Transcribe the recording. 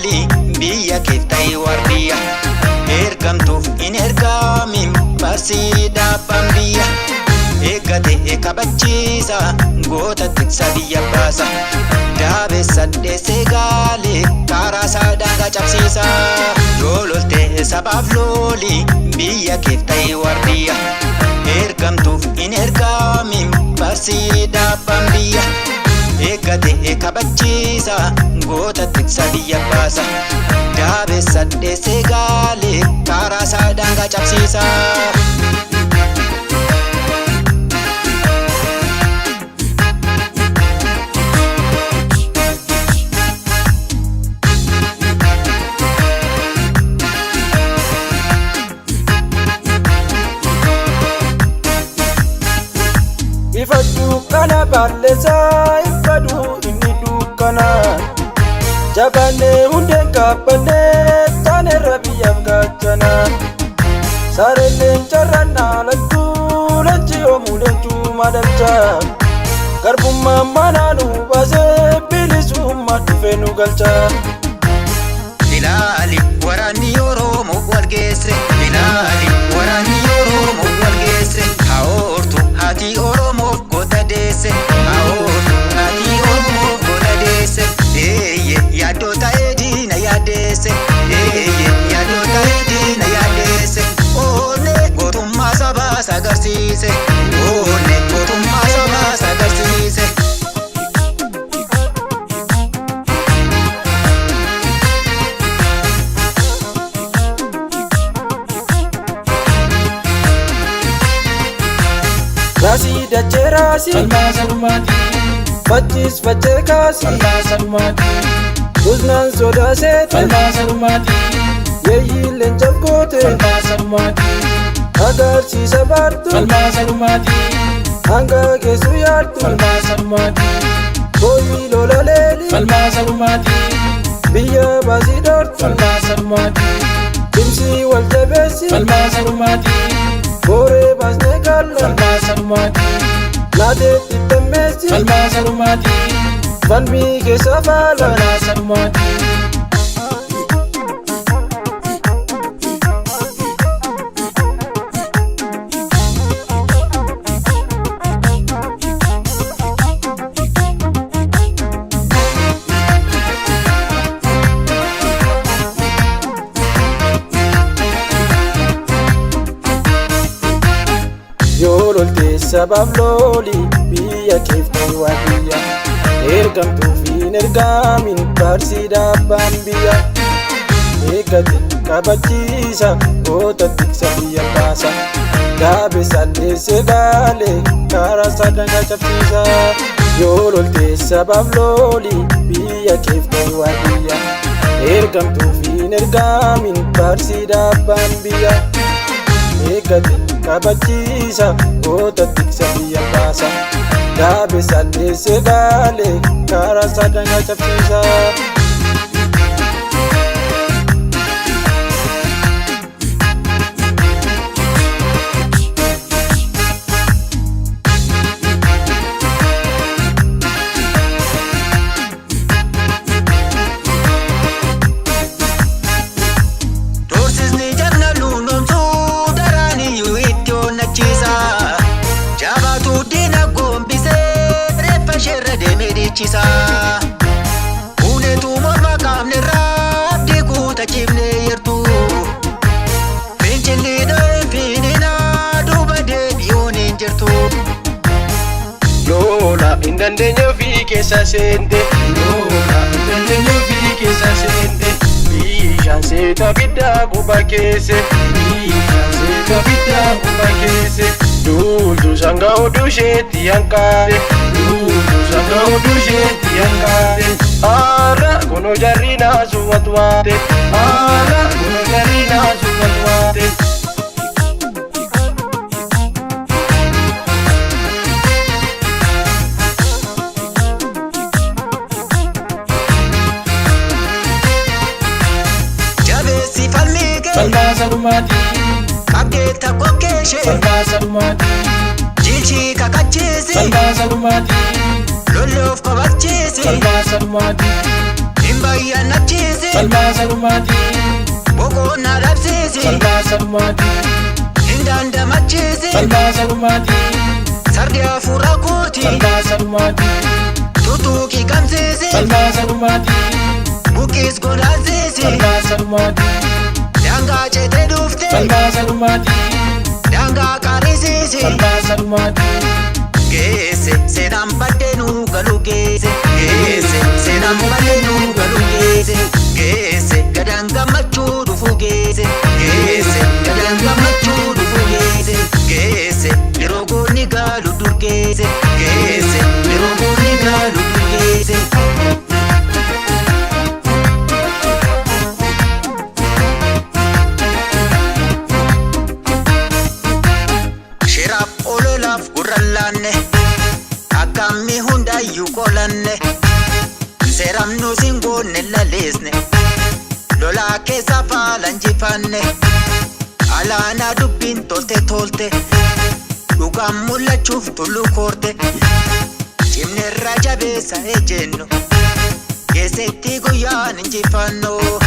looli biyya keeftay wardiya ergamtuuf in ergaamin barsii dhaabban biyya eeggate kabachiisa goota tiksa biyya baasa daabessa dheessee gaalee karaa isaa daangaa cabsiisa yoo lolte sabaaf looli biyya keeftay wardiya ergamtuuf in ergaamin barsii dhaabban biyya eeggate kabachiisa goota tiksa biyya baasa daabessa dheessee gaalee karaa isaa daangaa cabsiisa. Ifadhu kana balleessa ifadhu inni dukkana jabaanne hundeen kaabbanne taane rabbiyaaf gaachana saarelleen carraan dhaalattu leenci oomuu leencuu madalcha garbummaan manaa nu baasee bilisummaa dhufee nu galcha. Ilaali waraanni Oromoo wal geesse ilaali waraanni Oromoo wal geesse haoortu haati Oromoo goota deesse haoortu haati Oromoo goota deesse yaaddoo ta'ee diina yaaddeesse yaaddoo ta'ee diina yaaddeesse oonne gootummaa sabaa sagarsiise oonne gootummaa sabaa sagarsiise. Rasi dachee rasi Falmaa salumaati Fachis fachee kaasi Falmaa salumaati Kuznaan sodaa seete Falmaa salumaati Yeeyyiin leencaaf goote Falmaa salumaati Agarsiisa baartu Falmaa salumaati hanga geessu yaartu Falmaa salumaati Booyii lola leeli Falmaa salumaati biyya baasii dhoortu Falmaa salumaati Cimsii wal jabeessi Falmaa salumaati booree baasnee gaalla Falmaa salumaati laateetti temmeessi Falmaa salumaati falmii keessa faala Falmaa salumaati. yoo lolte sabaaf looli biyya keeftay wardiya ergamtuuf hin ergaamin barsii dhaabbaan biyya eeggate kabachiisa goota tiksa biyya baasa daabessa dheessee gaalee karaa isaa daangaa cabsiisa yoo lolte sabaaf looli biyya keeftay wardiya ergamtuuf hin ergaamin barsii dhaabbaan biyya eeggate kabachiisa goota tiksa biyya baasa daabessa dheessee gaalee karaa isaa daangaa cabsiisa. Unetu morma qaamne raabdii guuta cimne yertu fincilli dheefinina duuba deebi'uun hin jirtu. Lola hin dandeenye ofii keessa seente Lola hin dandeenye ofii keessa seente bishaan seeta biddaa guba keesse Bishaan seeta biddaa guba keesse duultu sangaa oduu isheetti hanqaate Duutu sangaa oduu isheetti hanqaate Aara kunoo jarri naasu watwaate Haala kunoo jarri naasu watwaate Jabeessi falmii kee Falmaa salumaati abdeetta kokkeeshee Falmaa salumaati jilchii kakacheese Falmaa salumaati lolloof qabacheese Falmaa salumaati hin Ambayya nachise Salma salumati Boko na rapsise Salma salumati Hindanda machise Salma salumati Sardia furakoti Salma salumati Tutuki kamsese Salma salumati Bukis godazese Salma salumati Danga chete dufte Salma salumati Danga karisese Salma salumati Gese senam badenu galu gese Gese senam badenu galu gese Gese gadanga machu dufu gese Gese gadanga machu dufu gese Gese lirogo ni galu dur gese Gese lirogo ni galu dur gese Shirap ololaf gurrallanne Akkammi hundayyuu qolanne Seeram nu singoonne laleesne Lolaa keessa faalan jifanne Alaanaa dubbiin tolte tolte Dhugaan mul'achuuf tullu koorte Cimnerra jabeessa ejjennu Keessatti guyyaan injifannoo